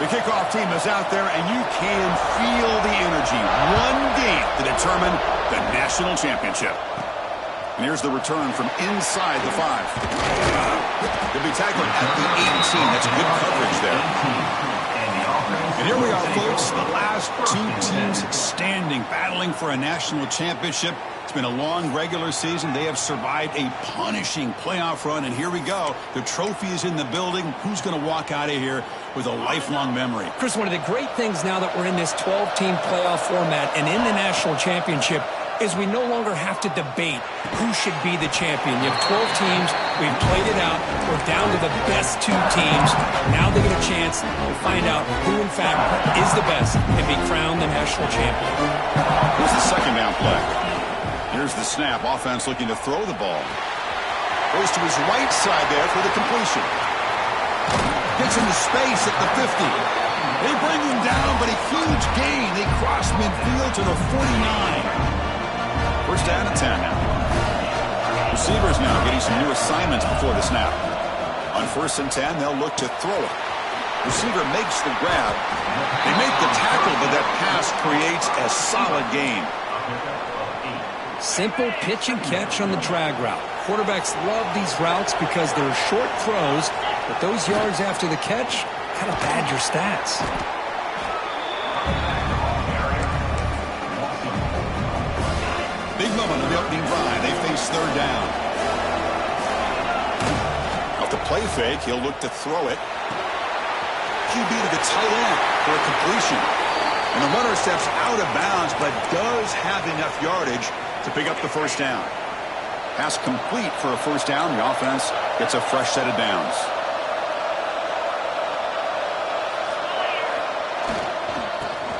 The kickoff team is out there, and you can feel the energy. One game to determine the national championship. And here's the return from inside the 5. He'll be tackled at the 18. That's good coverage there. And here we are, folks, the last two teams standing, battling for a national championship. It's been a long regular season. They have survived a punishing playoff run, and here we go. The trophy is in the building. Who's going to walk out of here with a lifelong memory? Chris, one of the great things now that we're in this 12-team playoff format and in the national championship is we no longer have to debate who should be the champion. You have 12 teams. We've played it out. We're down to the best 2 teams. Now they get a chance to find out who, in fact, is the best and be crowned the national champion. Here's the second down play. Here's the snap. Offense looking to throw the ball. Goes to his right side there for the completion. Gets into space at the 50. They bring him down, but a huge gain. They cross midfield to the 49. First down and 10 now. Receivers now getting some new assignments before the snap. On 1st and 10, they'll look to throw it. Receiver makes the grab. They make the tackle, but that pass creates a solid gain. Simple pitch and catch on the drag route. Quarterbacks love these routes because they're short throws, but those yards after the catch kind of pad your stats. Big moment of the opening drive. They face third down. Off the play fake, he'll look to throw it. QB to the tight end for a completion. And the runner steps out of bounds, but does have enough yardage to pick up the first down. Pass complete for a first down. The offense gets a fresh set of downs.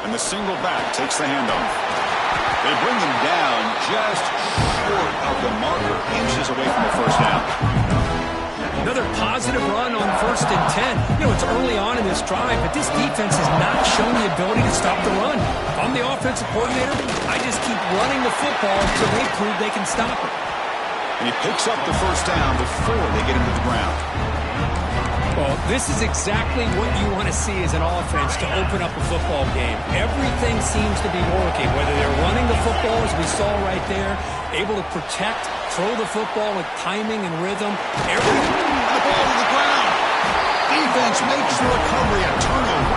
And the single back takes the handoff. They bring him down just short of the marker, inches away from the first down. Another positive run on 1st and 10. You know, it's early on in this drive, but this defense has not shown the ability to stop the run. If I'm the offensive coordinator, I just keep running the football until they prove they can stop it. And he picks up the first down before they get him to the ground. Well, this is exactly what you want to see as an offense to open up a football game. Everything seems to be working, whether they're running the football, as we saw right there, able to protect, throw the football with timing and rhythm. Everything. The ball to the ground. Defense makes the recovery a turnover.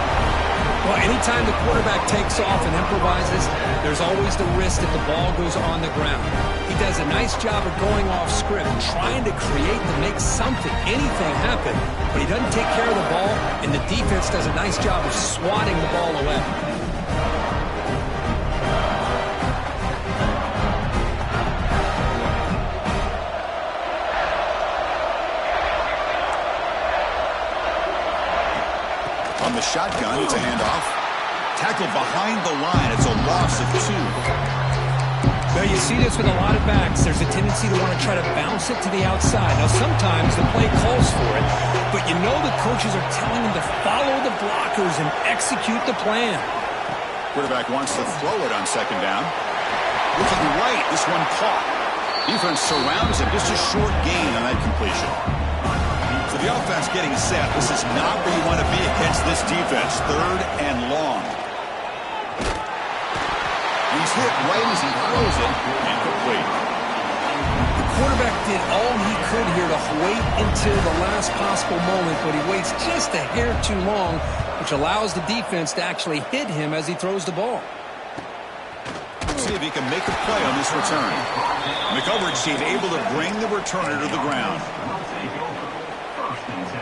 Well, anytime the quarterback takes off and improvises, there's always the risk that the ball goes on the ground. He does a nice job of going off script, trying to create to make something, anything happen, but he doesn't take care of the ball, and the defense does a nice job of swatting the ball away. On the shotgun, it's a handoff. Tackled behind the line. It's a loss of 2. Now, you see this with a lot of backs. There's a tendency to want to try to bounce it to the outside. Now, sometimes the play calls for it, but you know the coaches are telling them to follow the blockers and execute the plan. Quarterback wants to throw it on 2nd down. Looking right, this one caught. Defense surrounds him. Just a short gain on that completion. So the offense getting set. This is not where you want to be against this defense. 3rd and long. He's hit right as he throws it. Incomplete. The quarterback did all he could here to wait until the last possible moment, but he waits just a hair too long, which allows the defense to actually hit him as he throws the ball. See if he can make a play on this return. And the coverage team able to bring the returner to the ground.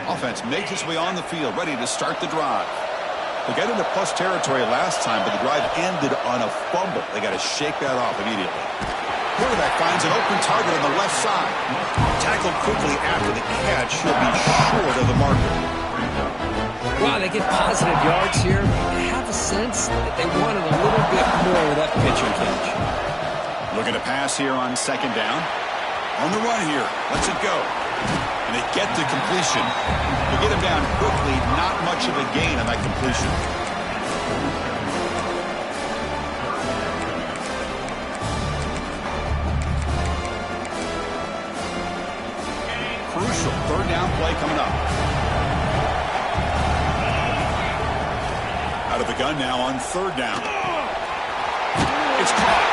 Offense makes its way on the field, ready to start the drive. They got into plus territory last time, but the drive ended on a fumble. They got to shake that off immediately. Quarterback finds an open target on the left side. Tackled quickly after the catch. He'll be short of the marker. Wow, they get positive yards here. I have a sense that they wanted a little bit more with that pitch and catch. Looking to pass here on 2nd down. On the run here. Lets it go. And they get the completion. They get him down quickly. Not much of a gain on that completion. Crucial 3rd down play coming up. Out of the gun now on third down. It's caught.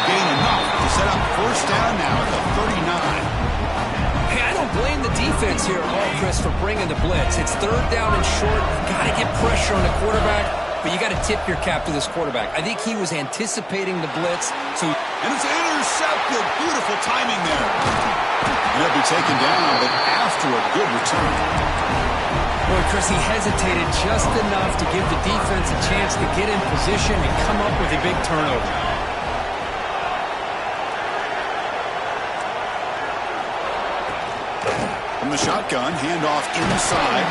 Gain enough to set up first down now at the 39. Hey, I don't blame the defense here at all, Chris, for bringing the blitz. It's third down and short. You've got to get pressure on the quarterback, but you got to tip your cap to this quarterback. I think he was anticipating the blitz. And it's intercepted. Beautiful timing there. He'll be taken down, but after a good return. Boy, Chris, he hesitated just enough to give the defense a chance to get in position and come up with a big turnover. From the shotgun, handoff inside.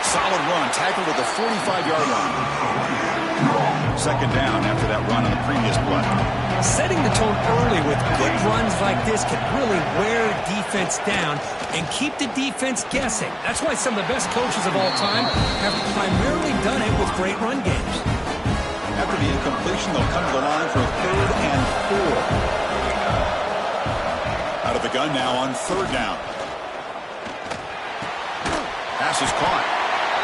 Solid run, tackled at the 45-yard line. Second down after that run on the previous play. Setting the tone early with good runs like this can really wear defense down and keep the defense guessing. That's why some of the best coaches of all time have primarily done it with great run games. After the incompletion, they'll come to the line for a 3rd and 4. Out of the gun now on third down. Pass is caught.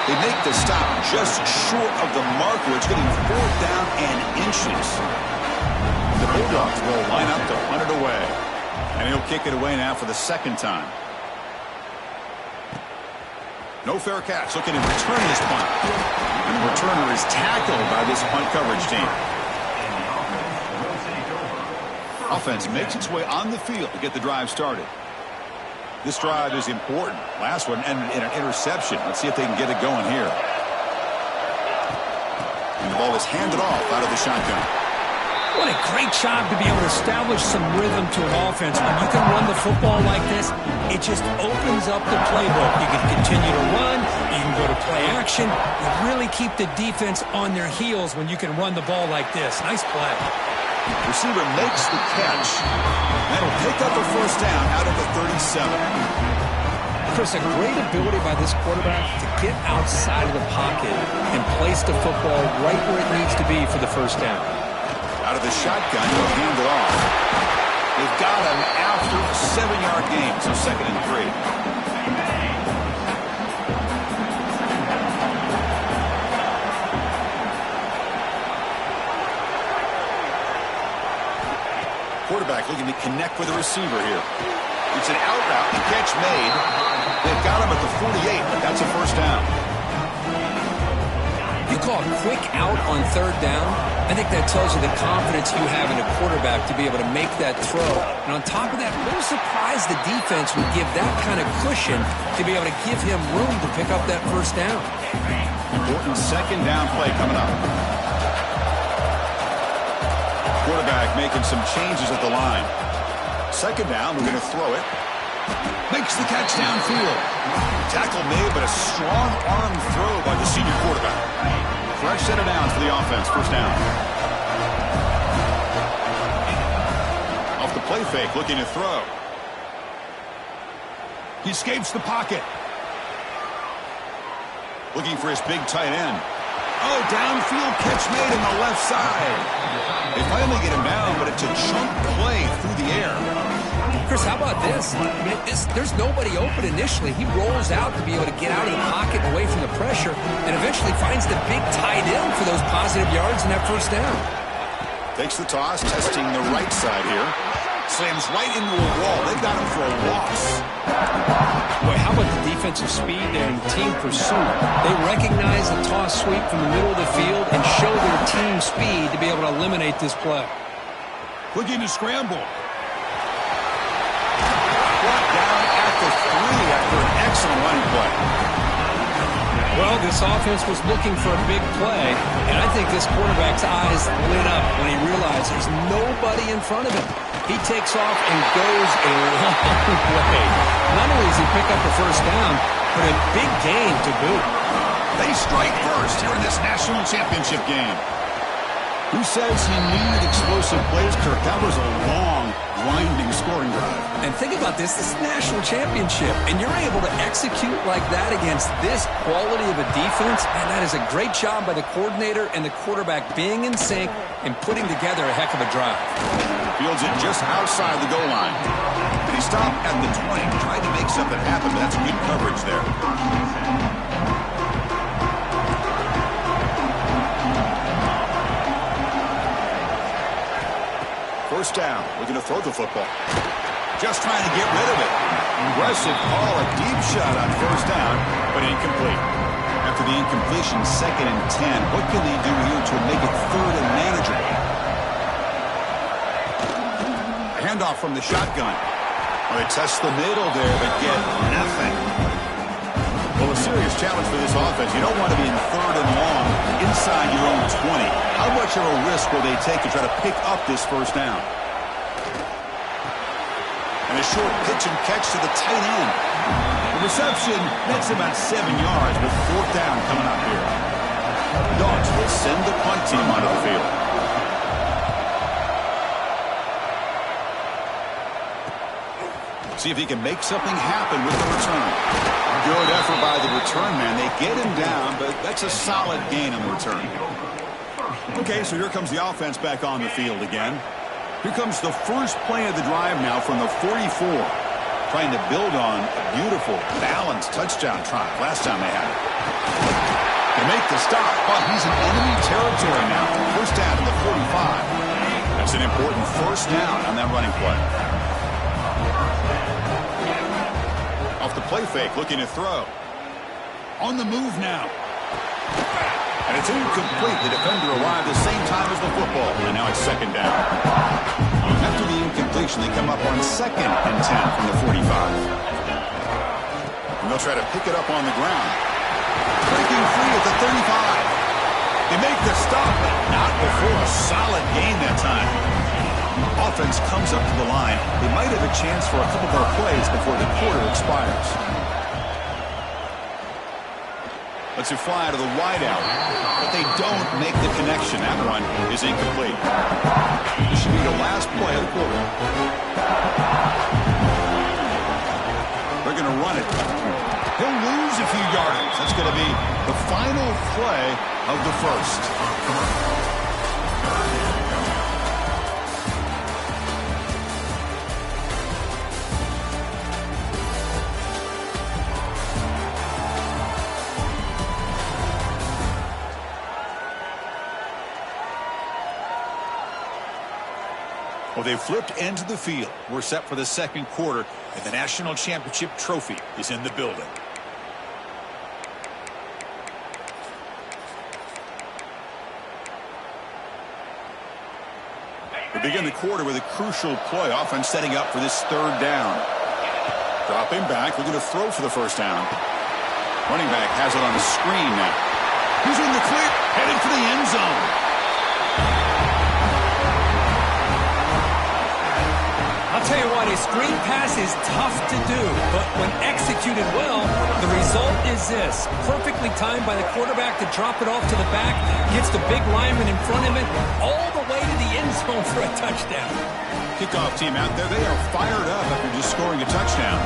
They make the stop just short of the marker. It's getting 4th down and inches. The Bulldogs will line up to punt it away. And he'll kick it away now for the second time. No fair catch. Looking to return this punt. And the returner is tackled by this punt coverage team. Offense makes its way on the field to get the drive started. This drive is important. Last one ended in an interception. Let's see if they can get it going here. And the ball is handed off out of the shotgun. What a great job to be able to establish some rhythm to an offense. When you can run the football like this, it just opens up the playbook. You can continue to run. You can go to play action. You really keep the defense on their heels when you can run the ball like this. Nice play. Receiver makes the catch. That'll pick up a first down out of the 37. Chris, a great ability by this quarterback to get outside of the pocket and place the football right where it needs to be for the first down. Out of the shotgun, he'll hand it off. They've got him after a 7-yard gain, so 2nd and 3. Quarterback looking to connect with the receiver here. It's an out route, the catch made. They've got him at the 48, but that's a first down. You call a quick out on third down. I think that tells you the confidence you have in a quarterback to be able to make that throw. And on top of that, a little surprised the defense would give that kind of cushion to be able to give him room to pick up that first down. Important second down play coming up. Quarterback making some changes at the line. Second down, we're going to throw it. Makes the catch downfield. Tackle made, but a strong arm throw by the senior quarterback. Fresh set of downs for the offense. First down. Off the play fake, looking to throw. He escapes the pocket. Looking for his big tight end. Oh, downfield catch made on the left side. They finally get him down, but it's a chunk play through the air. Chris, how about this? I mean, there's nobody open initially. He rolls out to be able to get out of the pocket and away from the pressure, and eventually finds the big tight end for those positive yards in that first down. Takes the toss, testing the right side here. Slams right into a wall. They've got him for a loss. Boy, how about the defensive speed there in team pursuit? They recognize the toss sweep from the middle of the field and show their team speed to be able to eliminate this play. Looking to scramble. Brought down at the 3 after an excellent running play. Well, this offense was looking for a big play, and I think this quarterback's eyes lit up when he realized there's nobody in front of him. He takes off and goes a long way. Not only does he pick up the first down, but a big gain to boot. They strike first here in this national championship game. Who says he needed explosive plays, Kirk? That was a long, grinding scoring drive. And think about this is national championship, and you're able to execute like that against this quality of a defense, and that is a great job by the coordinator and the quarterback being in sync and putting together a heck of a drive. Fields it just outside the goal line. And he stopped at the 20, tried to make something happen, but that's good coverage there. first down. Looking to throw the football. Just trying to get rid of it. Aggressive call, a deep shot on first down, but incomplete. After the incompletion, 2nd and 10. What can they do here to make it 3rd and manageable? A handoff from the shotgun. Well, they test the middle there, but get nothing. Well, a serious challenge for this offense. You don't want to be in 3rd and long inside your own 20. How much of a risk will they take to try to pick up this first down? And a short pitch and catch to the tight end. The reception nets about 7 yards, but 4th down coming up here. Dogs will send the punt team onto the field. See if he can make something happen with the return. Good effort by the return man. They get him down, but that's a solid gain on the return. Okay, so here comes the offense back on the field again. Here comes the first play of the drive now from the 44. Trying to build on a beautiful, balanced touchdown drive last time they had it. They make the stop, but he's in enemy territory now. First down to the 45. That's an important first down on that running play. Off the play fake, looking to throw. On the move now. And it's incomplete. The defender arrived the same time as the football. And now it's 2nd down. After the incompletion, they come up on 2nd and 10 from the 45. And they'll try to pick it up on the ground. Breaking free at the 35. They make the stop, but not before a solid gain that time. Offense comes up to the line. They might have a chance for a couple more plays before the quarter expires. Lets it fly to the wideout, but they don't make the connection. That one is incomplete. This should be the last play of the quarter. They're going to run it. He'll lose a few yardage. That's going to be the final play of the first. Well, they flipped into the field. We're set for the 2nd quarter, and the national championship trophy is in the building. We begin the quarter with a crucial play. Offense setting up for this 3rd down. Dropping back, looking to throw for the first down. Running back has it on the screen now. He's in the clear, headed for the end zone. I'll tell you what, a screen pass is tough to do, but when executed well, the result is this. Perfectly timed by the quarterback to drop it off to the back, gets the big lineman in front of him, all the way to the end zone for a touchdown. Kickoff team out there, they are fired up after just scoring a touchdown.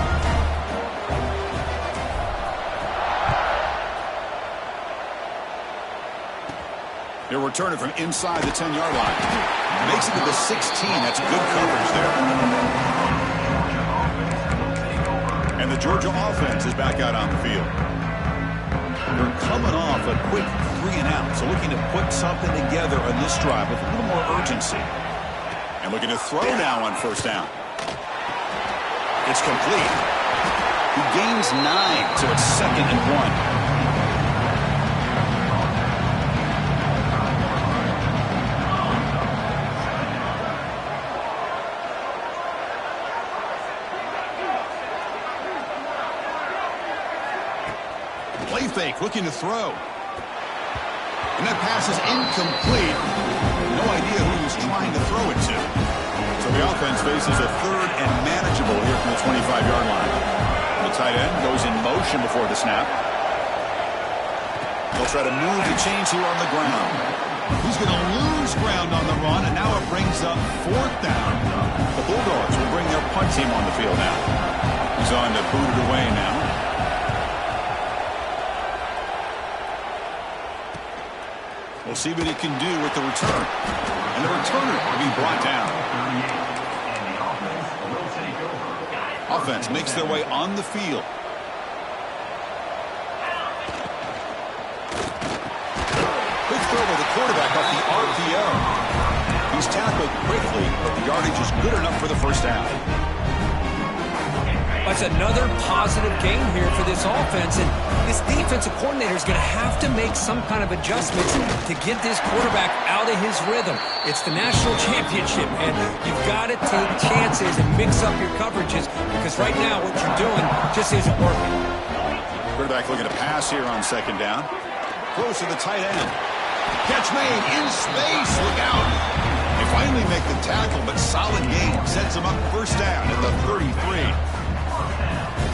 They're returning from inside the 10-yard line. Makes it to the 16. That's good coverage there. And the Georgia offense is back out on the field. They're coming off a quick 3-and-out, so looking to put something together on this drive with a little more urgency. And looking to throw now on first down. It's complete. He gains 9, so it's 2nd and 1. Play fake, looking to throw. And that pass is incomplete. No idea who he was trying to throw it to. So the offense faces a 3rd and manageable here from the 25-yard line. The tight end goes in motion before the snap. They'll try to move the chains here on the ground. He's going to lose ground on the run, and now it brings up 4th down. The Bulldogs will bring their punt team on the field now. He's on to boot it away now. We'll see what he can do with the return. And the returner will be brought down. Offense makes their way on the field. Quick throw to the quarterback off the RPO. He's tackled quickly, but the yardage is good enough for the first down. That's another positive game here for this offense, and this defensive coordinator is going to have to make some kind of adjustments to get this quarterback out of his rhythm. It's the national championship, man. You've got to take chances and mix up your coverages, because right now what you're doing just isn't working. Quarterback looking to pass here on second down. Close to the tight end. Catch made in space. Look out. They finally make the tackle, but solid gain sets them up first down at the 33.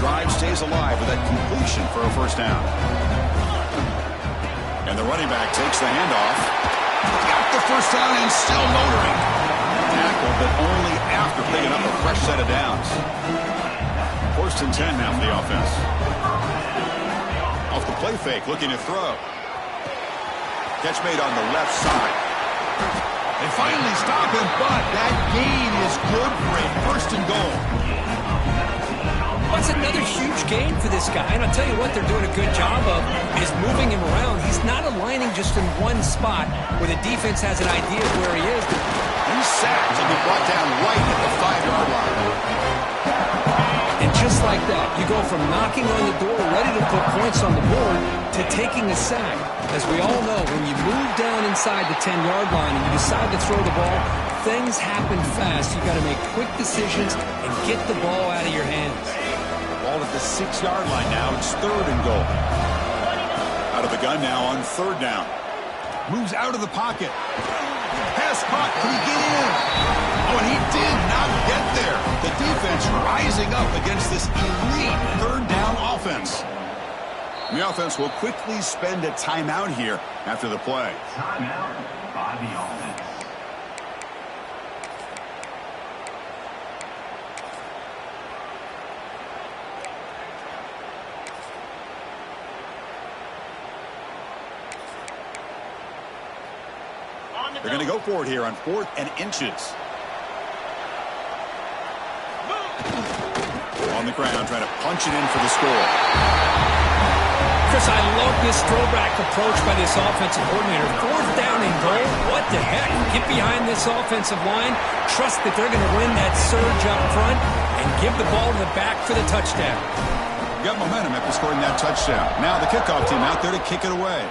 Drive stays alive with that completion for a first down. And the running back takes the handoff. Got the first down and still motoring. Tackle, but only after picking up a fresh set of downs. First and 10 now for the offense. Off the play fake, looking to throw. Catch made on the left side. They finally stop him, but that gain is good for a first and goal. That's another huge game for this guy, and I'll tell you what they're doing a good job of is moving him around. He's not aligning just in one spot where the defense has an idea of where he is. He's sacked and be brought down right at the 5-yard line. And just like that, you go from knocking on the door, ready to put points on the board, to taking a sack. As we all know, when you move down inside the 10-yard line and you decide to throw the ball, things happen fast. You've got to make quick decisions and get the ball out of your hands. Ball at the 6-yard line now. It's third and goal. Out of the gun now on third down. Moves out of the pocket. Pass caught. Can he get in? Oh, and he did not get there. The defense rising up against this elite third down offense. And the offense will quickly spend a timeout here after the play. Timeout by the offense. They're going to go for it here on 4th and inches. On the ground, trying to punch it in for the score. Chris, I love this throwback approach by this offensive coordinator. 4th down and goal. What the heck? Get behind this offensive line. Trust that they're going to win that surge up front and give the ball to the back for the touchdown. Got momentum after scoring that touchdown. Now the kickoff team out there to kick it away.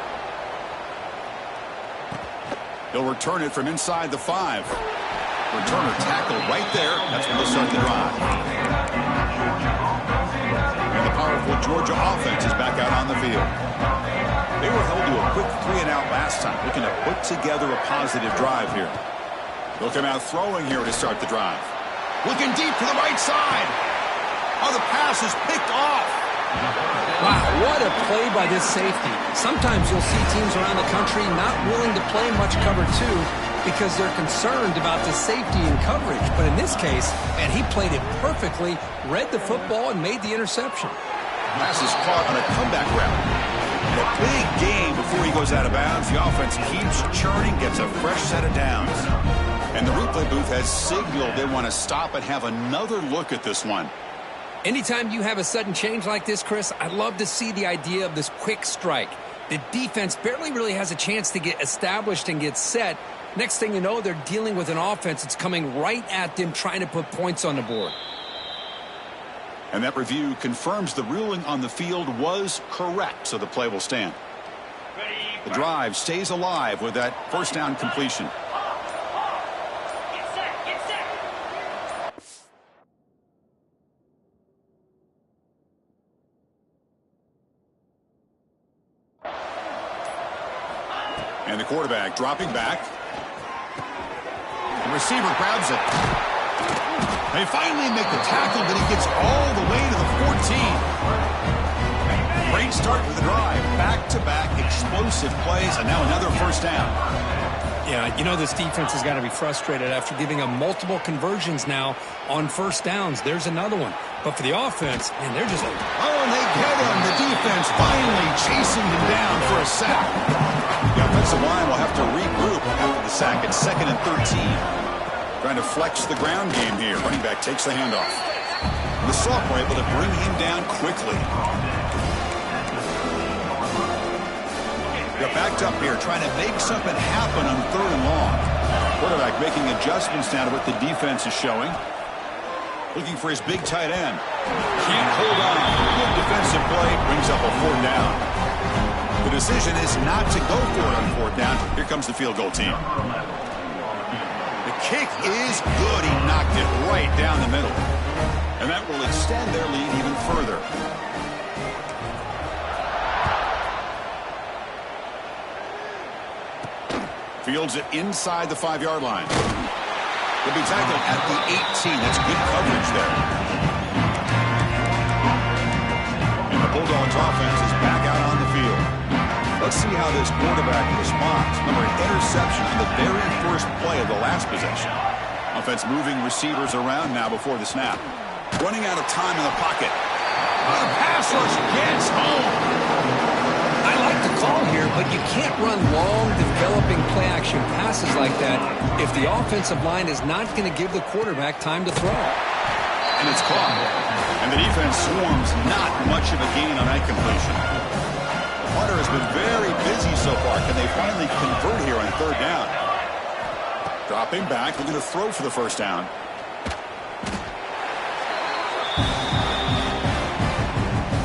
He'll return it from inside the 5. Returner tackled right there. That's when they'll start the drive. And the powerful Georgia offense is back out on the field. They were held to a quick 3-and-out last time, looking to put together a positive drive here. They'll come out throwing here to start the drive. Looking deep to the right side. Oh, the pass is picked off. Wow, what a play by this safety. Sometimes you'll see teams around the country not willing to play much cover 2 because they're concerned about the safety and coverage. But in this case, man, he played it perfectly, read the football, and made the interception. Pass is caught on a comeback route. And a big game before he goes out of bounds. The offense keeps churning, gets a fresh set of downs. And the replay booth has signaled they want to stop and have another look at this one. Anytime you have a sudden change like this, Chris, I love to see the idea of this quick strike. The defense barely really has a chance to get established and get set. Next thing you know, they're dealing with an offense that's coming right at them, trying to put points on the board. And that review confirms the ruling on the field was correct, so the play will stand. The drive stays alive with that first down completion. And the quarterback dropping back. The receiver grabs it. They finally make the tackle, but he gets all the way to the 14. Great start to the drive. Back-to-back explosive plays, and now another first down. Yeah, you know this defense has got to be frustrated after giving them multiple conversions now on first downs. There's another one. But for the offense, man, they're just... Oh, and they get him. The defense finally chasing him down for a sack. The offensive line will have to regroup after the sack at 2nd and 13. Trying to flex the ground game here. Running back takes the handoff. The sophomore able to bring him down quickly. They're backed up here, trying to make something happen on 3rd and long. Quarterback making adjustments now to what the defense is showing. Looking for his big tight end. Can't hold on. Good defensive play. Brings up a 4th down. The decision is not to go for it on 4th down. Here comes the field goal team. The kick is good. He knocked it right down the middle. And that will extend their lead even further. Fields it inside the 5-yard line. He'll be tackled at the 18. That's good coverage there. And the Bulldogs offense is back out on the field. Let's see how this quarterback responds. Remember, an interception on the very first play of the last possession. Offense moving receivers around now before the snap. Running out of time in the pocket. The pass rush gets home. I like the call here, but you can't run long, developing play-action passes like that if the offensive line is not going to give the quarterback time to throw. And it's caught. And the defense swarms not much of a gain on that completion. Hunter has been very busy so far. Can they finally convert here on 3rd down? Dropping back, looking to throw for the 1st down.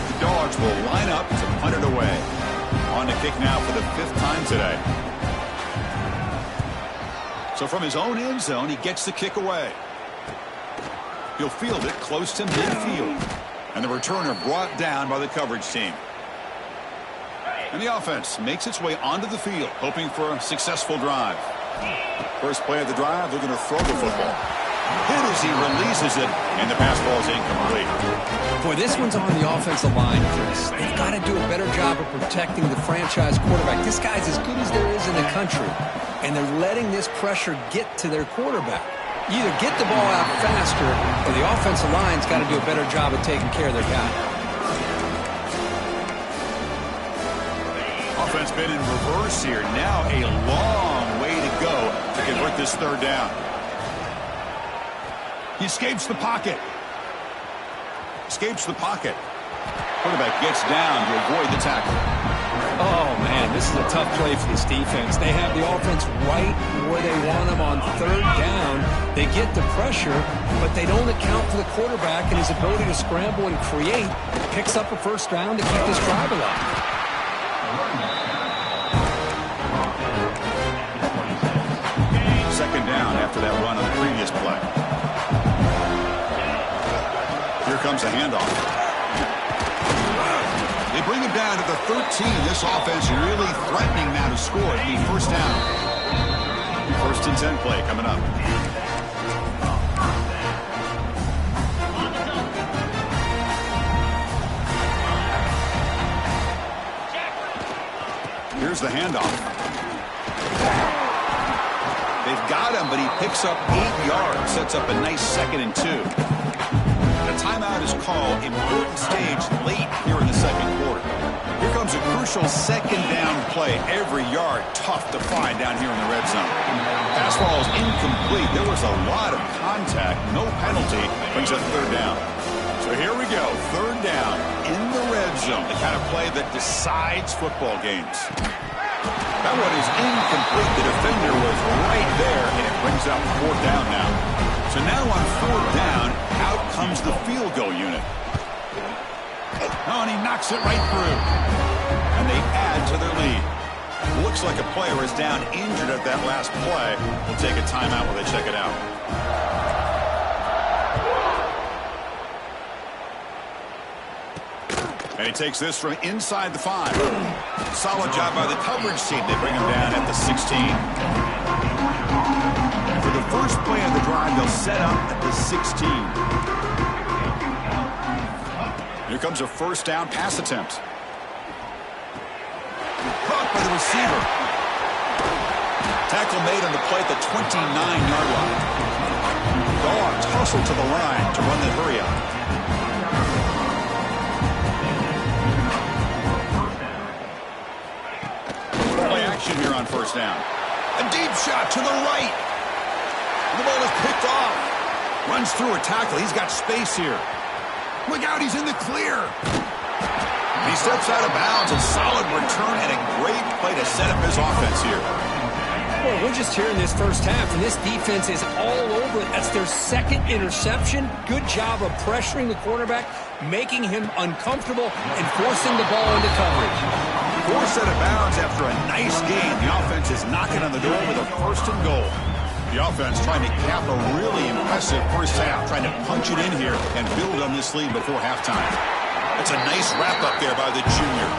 The Dogs will line up to punt it away. On to kick now for the 5th time today. So from his own end zone, he gets the kick away. He'll field it close to midfield. And the returner brought down by the coverage team. And the offense makes its way onto the field, hoping for a successful drive. First play of the drive, they're going to throw the football. Hit as he releases it, and the pass ball is incomplete. Boy, this one's on the offensive line, Chris. They've got to do a better job of protecting the franchise quarterback. This guy's as good as there is in the country, and they're letting this pressure get to their quarterback. You either get the ball out faster, or the offensive line's got to do a better job of taking care of their guy. Offense been in reverse here. Now a long way to go to convert this 3rd down. He escapes the pocket. Escapes the pocket. Quarterback gets down to avoid the tackle. Oh, man, this is a tough play for this defense. They have the offense right where they want them on 3rd down. They get the pressure, but they don't account for the quarterback and his ability to scramble and create. Picks up a 1st down to keep this drive alive. 2nd down after that run on the previous play. Here comes a handoff. They bring him down to the 13. This offense really threatening now to score. It'll be 1st down. 1st and 10 play coming up. Here's the handoff. They've got him, but he picks up 8 yards. Sets up a nice 2nd and 2. A timeout is called. Important stage late here in the 2nd quarter. Here comes a crucial 2nd down play. Every yard tough to find down here in the red zone. Pass ball is incomplete. There was a lot of contact. No penalty. Brings up 3rd down. So here we go. 3rd down in the red zone. The kind of play that decides football games. That one is incomplete. The defender was right there, and it brings up 4th down now. So now on 4th down, out comes the field goal unit. Oh, and he knocks it right through. And they add to their lead. Looks like a player is down injured at that last play. We'll take a timeout while they check it out. And he takes this from inside the 5. Solid job by the coverage team. They bring him down at the 16. And for the first play of the drive, they'll set up at the 16. Here comes a 1st down pass attempt. Caught by the receiver. Tackle made on the play at the 29-yard line. Dogs hustle to the line to run the hurry up. Here on 1st down. A deep shot to the right. The ball is picked off. Runs through a tackle. He's got space here. Look out, he's in the clear. He steps out of bounds. A solid return and a great play to set up his offense here. Well, we're just here in this first half, and this defense is all over it. That's their second interception. Good job of pressuring the quarterback, making him uncomfortable, and forcing the ball into coverage. Forced out of bounds after a nice game. The offense is knocking on the door with a 1st and goal. The offense trying to cap a really impressive first half, trying to punch it in here and build on this lead before halftime. That's a nice wrap-up there by the junior.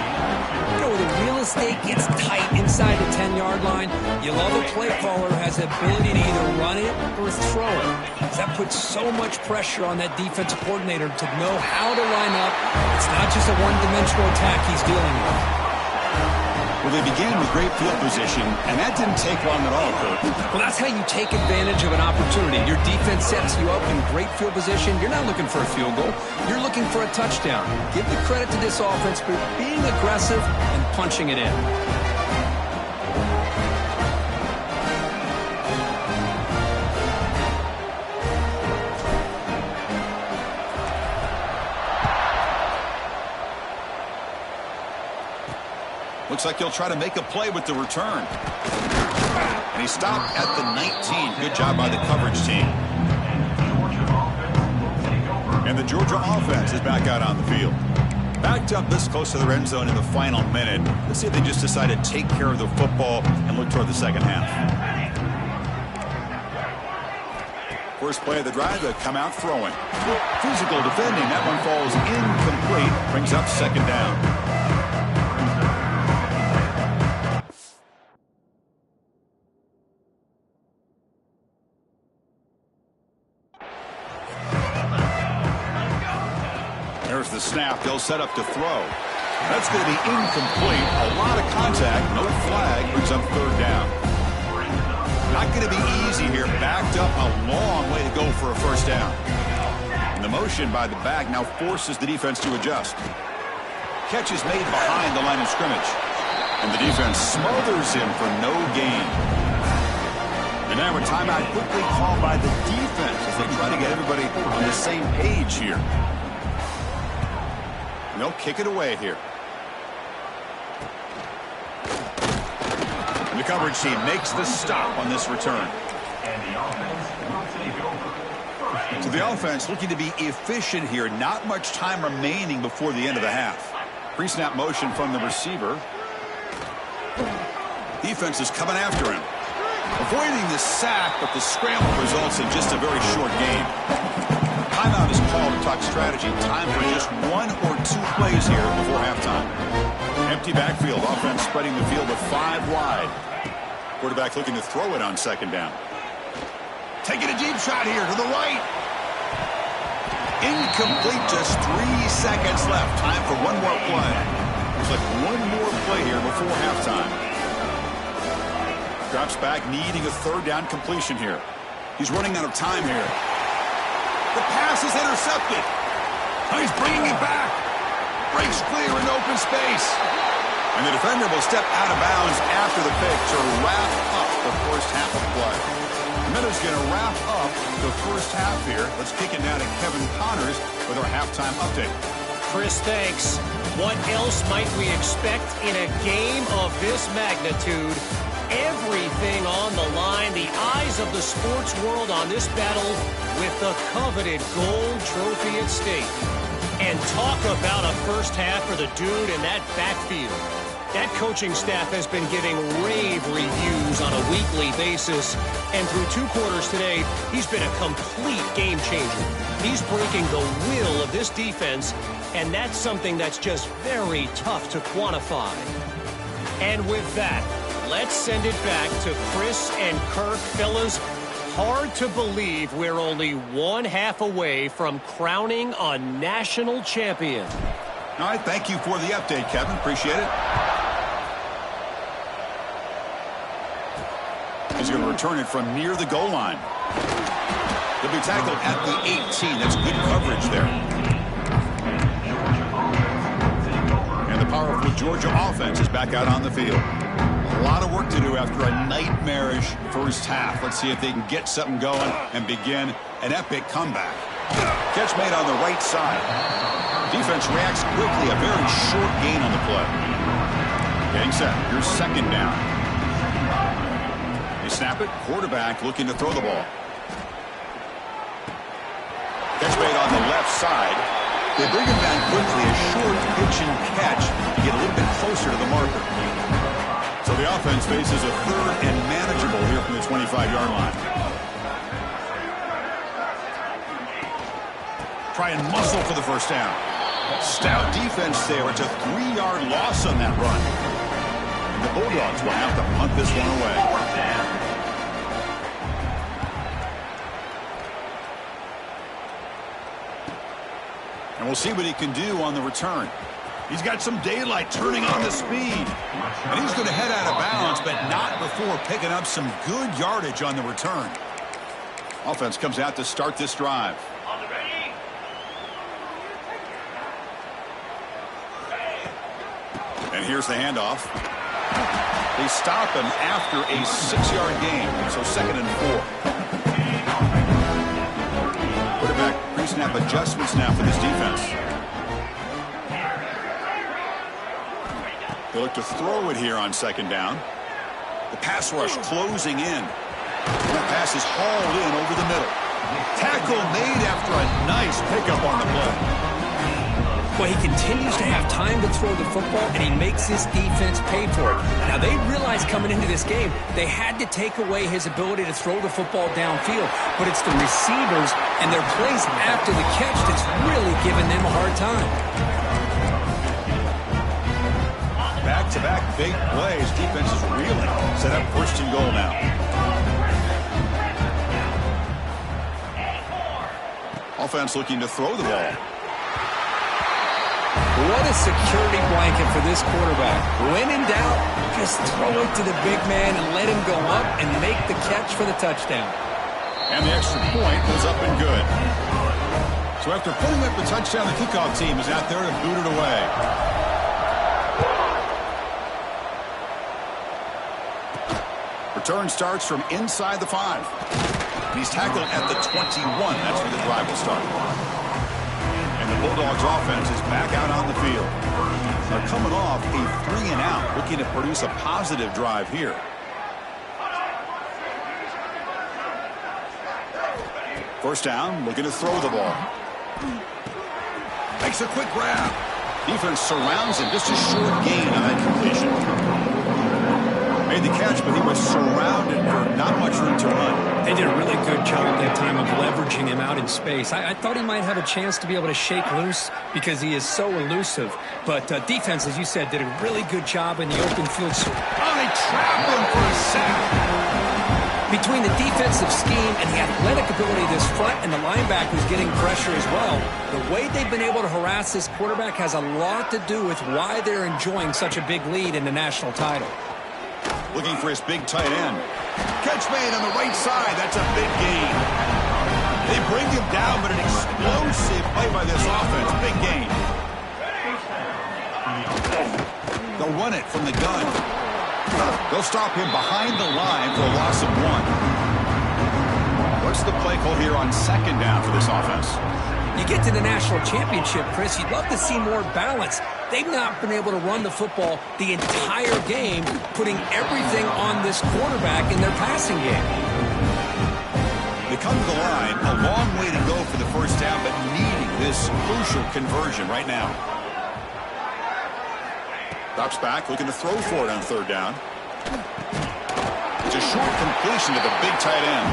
You know, the real estate gets tight inside the 10-yard line. You love a play caller who has the ability to either run it or throw it. That puts so much pressure on that defensive coordinator to know how to line up. It's not just a one-dimensional attack he's dealing with. Well, they began with great field position, and that didn't take long at all, Kurt. Well, that's how you take advantage of an opportunity. Your defense sets you up in great field position. You're not looking for a field goal. You're looking for a touchdown. Give the credit to this offense for being aggressive and punching it in. Looks like he'll try to make a play with the return. And he stopped at the 19. Good job by the coverage team. And the Georgia offense is back out on the field. Backed up this close to their end zone in the final minute. Let's see if they just decide to take care of the football and look toward the second half. First play of the drive, they'll come out throwing. Physical defending. That one falls incomplete. Brings up 2nd down. There's the snap. They'll set up to throw. That's going to be incomplete. A lot of contact. No flag. Brings up 3rd down. Not going to be easy here. Backed up a long way to go for a 1st down. And the motion by the back now forces the defense to adjust. Catch is made behind the line of scrimmage. And the defense smothers him for no gain. And now a timeout quickly called by the defense as they try to get everybody on the same page here. And they'll kick it away here. And the coverage team makes the stop on this return. So the offense looking to be efficient here. Not much time remaining before the end of the half. Pre-snap motion from the receiver. Defense is coming after him. Avoiding the sack, but the scramble results in just a very short game. Timeout is called to talk strategy. Time for just 1 or 2 plays here before halftime. Empty backfield. Offense spreading the field with 5 wide. Quarterback looking to throw it on 2nd down. Taking a deep shot here to the right. Incomplete. Just 3 seconds left. Time for 1 more play. Looks like 1 more play here before halftime. Drops back, needing a 3rd down completion here. He's running out of time here. The pass is intercepted. Oh, he's bringing it back. Breaks clear in open space. And the defender will step out of bounds after the pick to wrap up the first half of play. Miller's going to wrap up the first half here. Let's kick it now to Kevin Connors with our halftime update. Chris, thanks. What else might we expect in a game of this magnitude? Everything on the line, the eyes of the sports world on this battle with the coveted gold trophy at stake. And talk about a first half for the dude in that backfield. That coaching staff has been giving rave reviews on a weekly basis. And through 2 quarters today, he's been a complete game changer. He's breaking the will of this defense, and that's something that's just very tough to quantify. And with that, let's send it back to Chris and Kirk. Fellas, hard to believe we're only 1 half away from crowning a national champion. All right, thank you for the update, Kevin. Appreciate it. He's going to return it from near the goal line. He'll be tackled at the 18. That's good coverage there. And the powerful Georgia offense is back out on the field. A lot of work to do after a nightmarish first half. Let's see if they can get something going and begin an epic comeback. Catch made on the right side. Defense reacts quickly. A very short gain on the play. Getting set. Here's 2nd down. They snap it. Quarterback looking to throw the ball. Catch made on the left side. They bring him back quickly. A short pitch and catch to get a little bit closer to the marker. So the offense faces a third and manageable here from the 25-yard line. Try and muscle for the first down. Stout defense there. It's a 3-yard loss on that run. And the Bulldogs will have to punt this one away. And we'll see what he can do on the return. He's got some daylight turning on the speed. And he's going to head out of bounds, but not before picking up some good yardage on the return. Offense comes out to start this drive. And here's the handoff. They stop him after a 6-yard gain. So 2nd and 4. Quarterback pre-snap adjustments now for this defense. They look to throw it here on 2nd down. The pass rush closing in. That pass is hauled in over the middle. Tackle made after a nice pickup on the play. Well, he continues to have time to throw the football, and he makes his defense pay for it. Now, they realized coming into this game they had to take away his ability to throw the football downfield, but it's the receivers and their plays after the catch that's really giving them a hard time. Back-to-back big plays. Defense is reeling. Set up 1st and goal now. Offense looking to throw the ball. What a security blanket for this quarterback. When in doubt, just throw it to the big man and let him go up and make the catch for the touchdown. And the extra point was up and good. So after putting up the touchdown, the kickoff team is out there to boot it away. Return starts from inside the 5. He's tackled at the 21. That's where the drive will start. And the Bulldogs offense is back out on the field. They're coming off a 3-and-out, looking to produce a positive drive here. First down, looking to throw the ball. Makes a quick grab. Defense surrounds him. Just a short gain on that completion. Made the catch, but he was surrounded for not much room to run. They did a really good job that time of leveraging him out in space. I thought he might have a chance to be able to shake loose because he is so elusive. But defense, as you said, did a really good job in the open field. Oh, they trapped him for a sack. Between the defensive scheme and the athletic ability of this front and the linebackers getting pressure as well, the way they've been able to harass this quarterback has a lot to do with why they're enjoying such a big lead in the national title. Looking for his big tight end. Catch made on the right side. That's a big gain. They bring him down, but an explosive play by this offense. Big gain. They'll run it from the gun. They'll stop him behind the line for a loss of 1. What's the play call here on 2nd down for this offense? You get to the national championship, Chris, you'd love to see more balance. They've not been able to run the football the entire game, putting everything on this quarterback in their passing game. They come to the line, a long way to go for the first down, but needing this crucial conversion right now. Drops back, looking to throw for it on 3rd down. It's a short completion to the big tight end.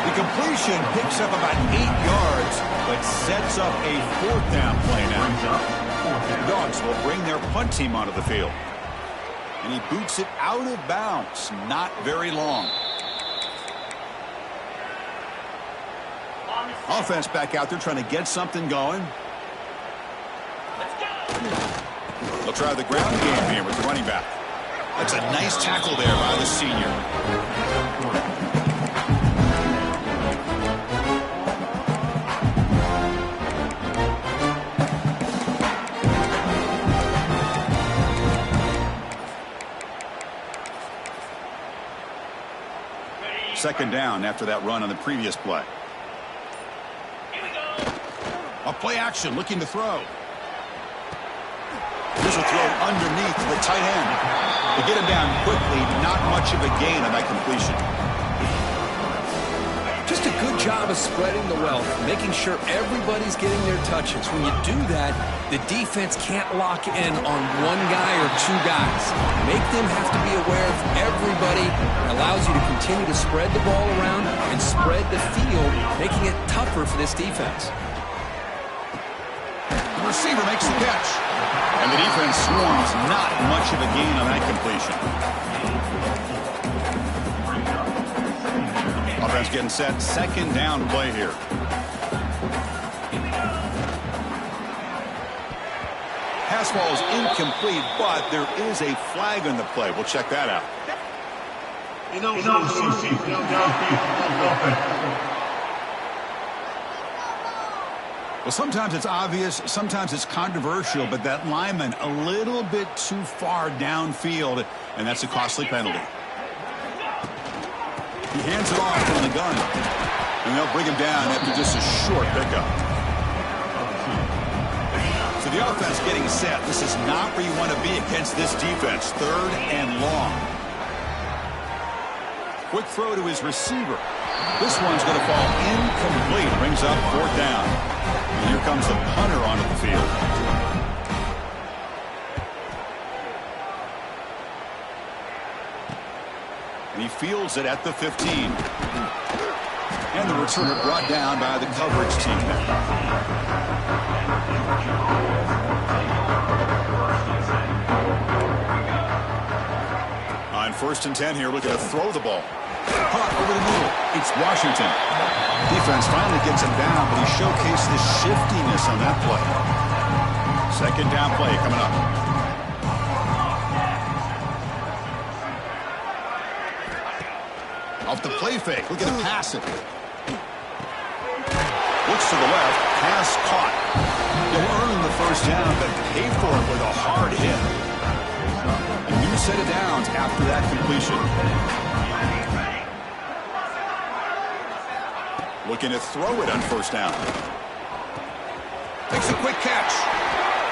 The completion picks up about 8 yards, but sets up a 4th down play now. The Dogs will bring their punt team onto the field. And he boots it out of bounds. Not very long. Offense back out there trying to get something going. They'll try the ground game here with the running back. That's a nice tackle there by the senior. Second down after that run on the previous play. A play action looking to throw. This throws a throw underneath the tight end. They get him down quickly, not much of a gain on that completion. Just a good job of spreading the wealth, making sure everybody's getting their touches. When you do that, the defense can't lock in on one guy or two guys. Make them have to be aware of everybody. It allows you to continue to spread the ball around and spread the field, making it tougher for this defense. The receiver makes the catch. And the defense swarms, not much of a gain on that completion. Offense getting set. Second down play here. Pass ball is incomplete, but there is a flag on the play. We'll check that out. Well, sometimes it's obvious, sometimes it's controversial, but that lineman a little bit too far downfield, and that's a costly penalty. He hands it off from the gun, and they'll bring him down after just a short pickup. So the offense getting set. This is not where you want to be against this defense. Third and long. Quick throw to his receiver. This one's going to fall incomplete. Brings up fourth down. And here comes the punter onto the field. And he fields it at the 15. And the returner brought down by the coverage team. On 1st and 10 here, looking to throw the ball. Caught over the middle. It's Washington. Defense finally gets him down, but he showcased the shiftiness on that play. Second down play coming up. Off the play fake. Look at the pass it. Looks to the left. Pass caught. He'll earn the first down, but pay for it with a hard hit. A new set of downs after that completion. Looking to throw it on first down. Takes a quick catch.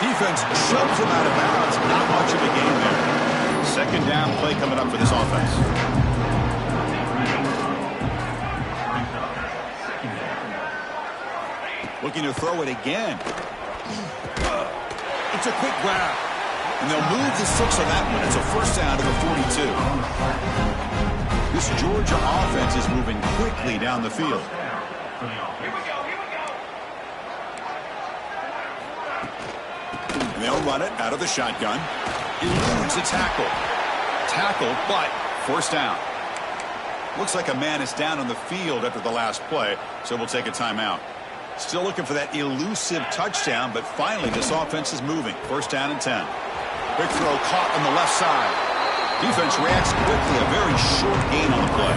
Defense shoves him out of bounds. Not much of a gain there. Second down play coming up for this offense. Looking to throw it again. It's a quick grab. And they'll move the 6 on that one. It's a first down to the 42. This Georgia offense is moving quickly down the field. And they'll run it out of the shotgun. Eludes a tackle. Tackle, but first down. Looks like a man is down on the field after the last play, so we'll take a timeout. Still looking for that elusive touchdown, but finally this offense is moving. First down and 10. Big throw caught on the left side. Defense reacts quickly. A very short gain on the play.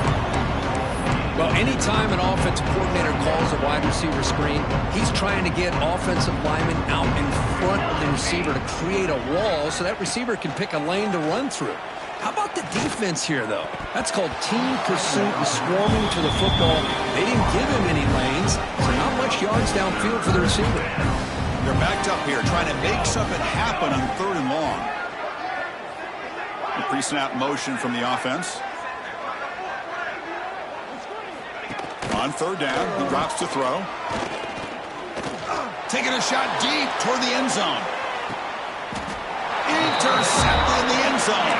Well, anytime an offensive coordinator calls a wide receiver screen, he's trying to get offensive linemen out in front of the receiver to create a wall so that receiver can pick a lane to run through. How about the defense here, though? That's called team pursuit and swarming to the football. They didn't give him any lanes, so not much yards downfield for the receiver. They're backed up here, trying to make something happen on third and long. The pre-snap motion from the offense. On third down, he drops to throw. Taking a shot deep toward the end zone. Intercepted in the end zone.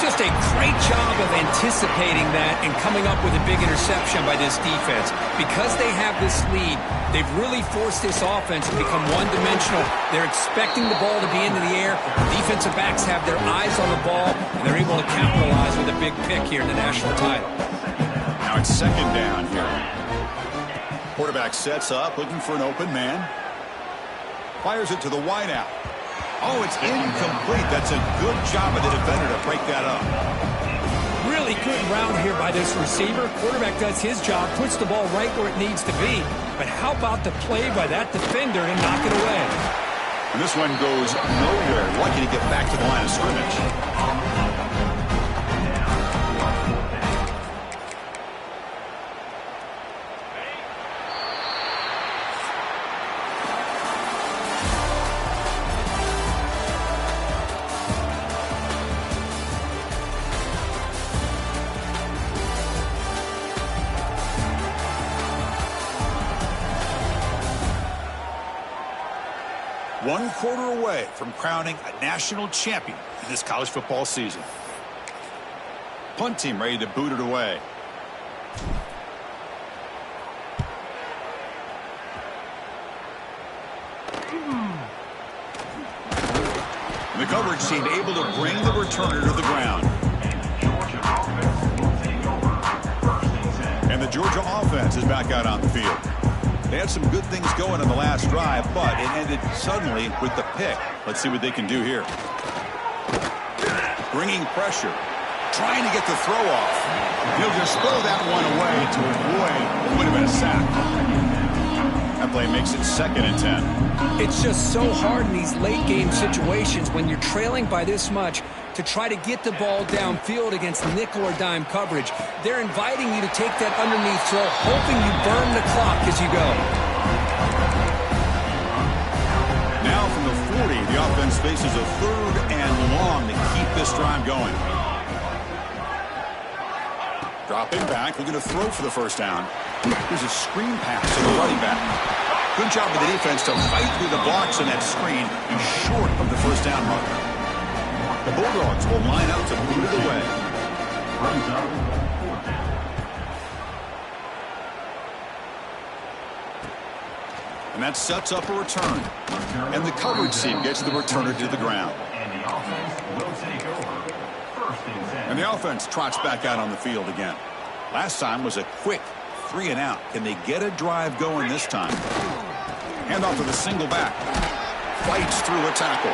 Just a great job of anticipating that and coming up with a big interception by this defense. Because they have this lead, they've really forced this offense to become one-dimensional. They're expecting the ball to be into the air. Defensive backs have their eyes on the ball, and they're able to capitalize with a big pick here in the national title. Now it's second down here. Quarterback sets up, looking for an open man. Fires it to the wideout. Oh, it's incomplete. That's a good job of the defender to break that up. Really good route here by this receiver. Quarterback does his job, puts the ball right where it needs to be. But how about the play by that defender to knock it away? And this one goes nowhere. Lucky to get back to the line of scrimmage. 1 quarter away from crowning a national champion in this college football season. Punt team ready to boot it away. The coverage team able to bring the returner to the ground. And the Georgia offense is back out on the field. They had some good things going in the last drive, but it ended suddenly with the pick. Let's see what they can do here. Bringing pressure. Trying to get the throw off. He'll just throw that one away to avoid what would have been a sack. That play makes it 2nd and 10. It's just so hard in these late-game situations when you're trailing by this much to try to get the ball downfield against nickel or dime coverage. They're inviting you to take that underneath throw, hoping you burn the clock as you go. Now from the 40, the offense faces a 3rd and long to keep this drive going. Dropping back, looking to throw for the 1st down. Here's a screen pass to the running back. Good job of the defense to fight through the blocks in that screen and short of the 1st down marker. The Bulldogs will line up to boot it away. And that sets up a return. And the coverage team gets the returner to the ground. And the offense trots back out on the field again. Last time was a quick 3 and out. Can they get a drive going this time? Hand off to the single back. Fights through a tackle.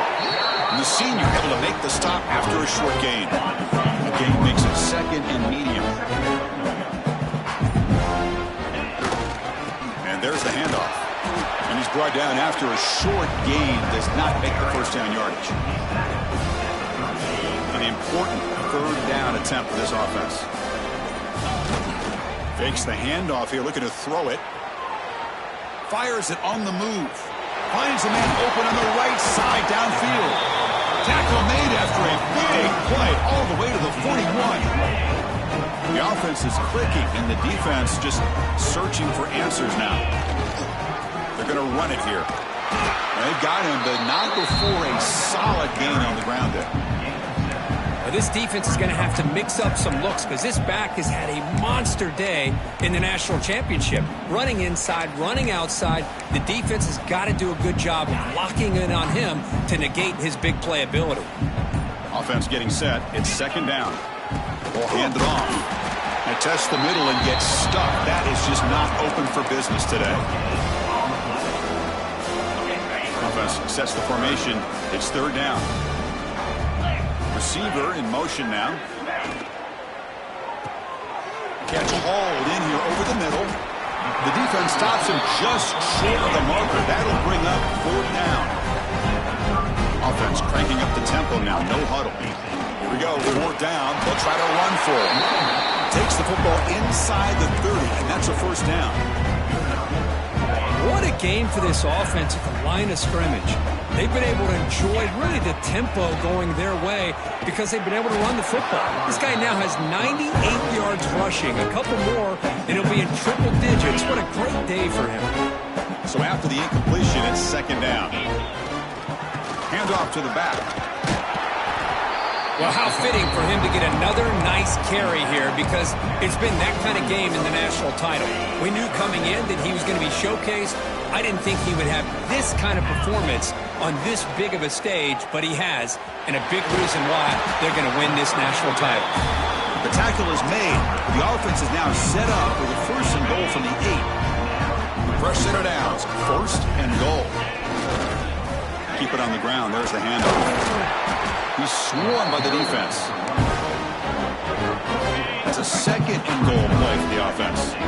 And the senior able to make the stop after a short gain. The gain makes it 2nd and medium. And there's the handoff. And he's brought down after a short gain. Does not make the 1st down yardage. An important 3rd down attempt for this offense. Fakes the handoff here, looking to throw it. Fires it on the move. Finds a man open on the right side downfield. Tackle made after a big play all the way to the 41. The offense is clicking, and the defense just searching for answers now. They're going to run it here. They've got him, but not before a solid gain on the ground there. Well, this defense is going to have to mix up some looks because this back has had a monster day in the national championship. Running inside, running outside. The defense has got to do a good job of locking in on him to negate his big play ability. Offense getting set. It's 2nd down. Ball handed off. They test the middle and get stuck. That is just not open for business today. Offense sets the formation. It's 3rd down. Receiver in motion now. Catch hauled in here over the middle. The defense stops him just short of the marker. That'll bring up 4th down. Offense cranking up the tempo now. No huddle. Here we go. 4th down. They'll try to run for him. Takes the football inside the 30, and that's a 1st down. What a game for this offense at the line of scrimmage. They've been able to enjoy really the tempo going their way because they've been able to run the football. This guy now has 98 yards rushing, a couple more, and he'll be in triple digits. What a great day for him. So after the incompletion, it's 2nd down. Hand off to the back. Well, how fitting for him to get another nice carry here because it's been that kind of game in the national title. We knew coming in that he was going to be showcased. I didn't think he would have this kind of performance on this big of a stage, but he has, and a big reason why they're going to win this national title. The tackle is made. The offense is now set up with a 1st and goal from the 8. Fresh set of downs, 1st and goal. Keep it on the ground. There's the handoff. He's swarmed by the defense. That's a 2nd and goal play for the offense.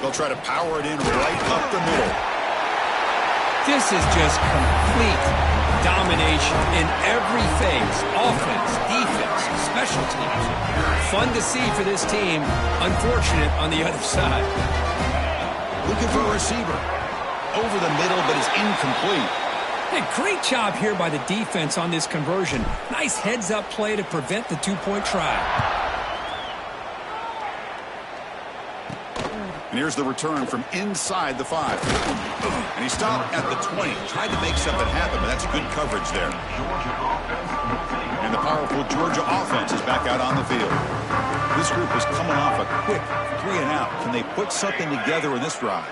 They'll try to power it in right up the middle. This is just complete domination in every phase. Offense, defense, special teams. Fun to see for this team. Unfortunate on the other side. Looking for a receiver. Over the middle, but is incomplete. Hey, great job here by the defense on this conversion. Nice heads-up play to prevent the 2-point try. And here's the return from inside the 5. And he stopped at the 20. Tried to make something happen, but that's good coverage there. And the powerful Georgia offense is back out on the field. This group is coming off a quick 3 and out. Can they put something together in this drive?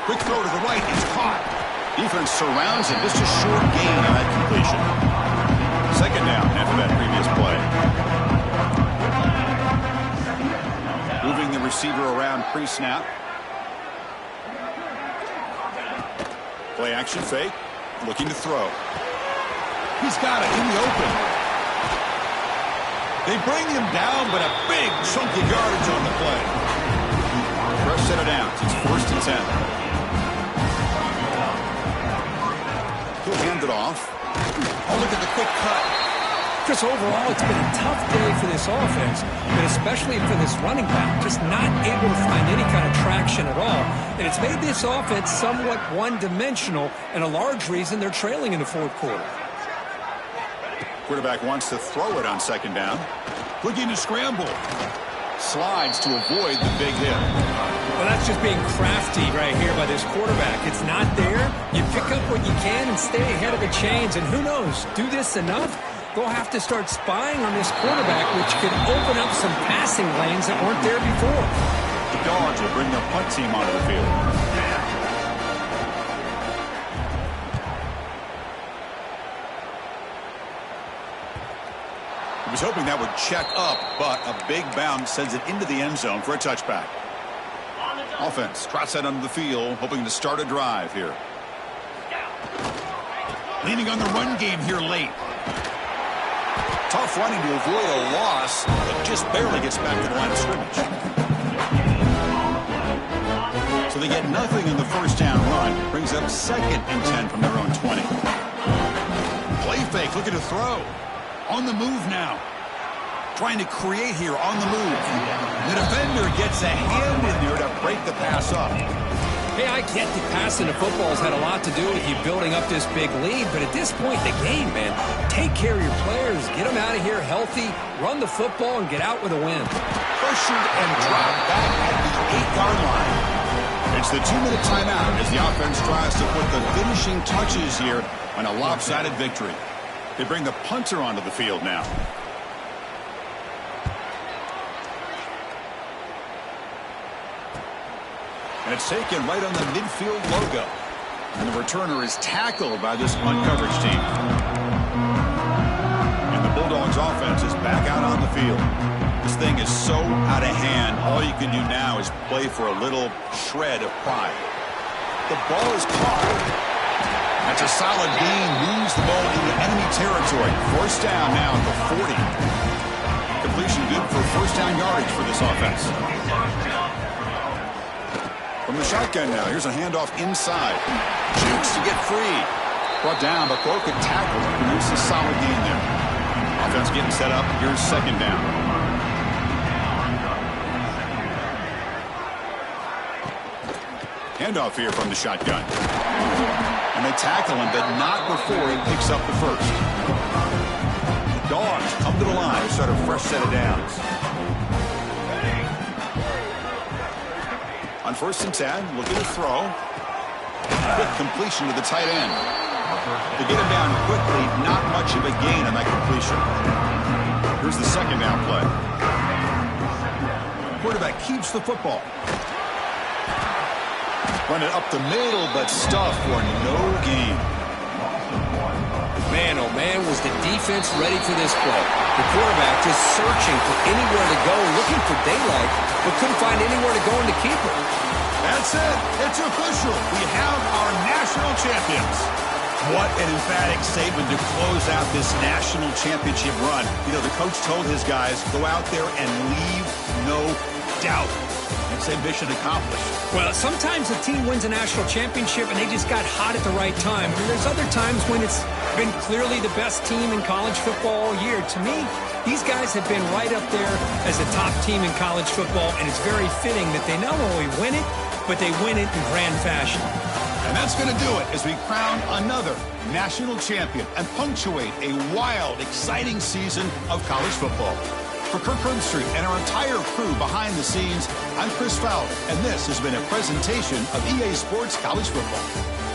Quick throw to the right. It's caught. Defense surrounds him. Just a short gain on that completion. Second down after that previous play. Moving the receiver around pre-snap. Play action fake. Looking to throw. He's got it in the open. They bring him down, but a big chunk of yardage on the play. Fresh set of downs. It's 1st and 10. He'll hand it off. Oh, look at the quick cut. Chris, overall, it's been a tough day for this offense, but especially for this running back, just not able to find any kind of traction at all. And it's made this offense somewhat one-dimensional, and a large reason they're trailing in the 4th quarter. Quarterback wants to throw it on 2nd down. Looking to scramble. Slides to avoid the big hit. Well, that's just being crafty right here by this quarterback. It's not there. You pick up what you can and stay ahead of the chains. And who knows, do this enough, they'll have to start spying on this quarterback, which could open up some passing lanes that weren't there before. The Dogs will bring their punt team onto the field. He was hoping that would check up, but a big bounce sends it into the end zone for a touchback. Offense trots that under the field, hoping to start a drive here. Leaning on the run game here late. Tough running to avoid a loss, but just barely gets back to the line of scrimmage. So they get nothing in the 1st down run. Brings up 2nd and 10 from their own 20. Play fake, looking to throw. On the move now. Trying to create here on the move. The defender gets a hand in there to break the pass up. Hey, I get that passing the football has had a lot to do with you building up this big lead, but at this point in the game, man, take care of your players, get them out of here healthy, run the football, and get out with a win. Pressured and dropped back at the 8-yard line. It's the 2-minute timeout as the offense tries to put the finishing touches here on a lopsided victory. They bring the punter onto the field now. And it's taken right on the midfield logo. And the returner is tackled by this punt coverage team. And the Bulldogs offense is back out on the field. This thing is so out of hand. All you can do now is play for a little shred of pride. The ball is caught. That's a solid gain. Moves the ball into enemy territory. 1st down now at the 40. Completion good for 1st down yardage for this offense. From the shotgun now, here's a handoff inside. Shoots to get free. Brought down, but broken tackle. Produces a solid gain there. Offense getting set up. Here's 2nd down. Handoff here from the shotgun. And they tackle him, but not before he picks up the 1st. The Dogs come to the line to start a fresh set of downs. On 1st and 10, looking to throw. Quick completion to the tight end. To get him down quickly, not much of a gain on that completion. Here's the 2nd down play. Quarterback keeps the football. Run it up the middle, but stuffed for no gain. Man, oh man, was the defense ready for this play. The quarterback just searching for anywhere to go, looking for daylight, but couldn't find anywhere to go in the keeper. That's it. It's official. We have our national champions. What an emphatic statement to close out this national championship run. You know, the coach told his guys, go out there and leave no doubt. And say mission accomplished. Well, sometimes a team wins a national championship and they just got hot at the right time. And there's other times when it's been clearly the best team in college football all year. To me, these guys have been right up there as a top team in college football, and it's very fitting that they not only win it, but they win it in grand fashion. And that's going to do it as we crown another national champion and punctuate a wild, exciting season of college football. For Kirk Herbstreit and our entire crew behind the scenes, I'm Chris Fowler, and this has been a presentation of EA Sports College Football.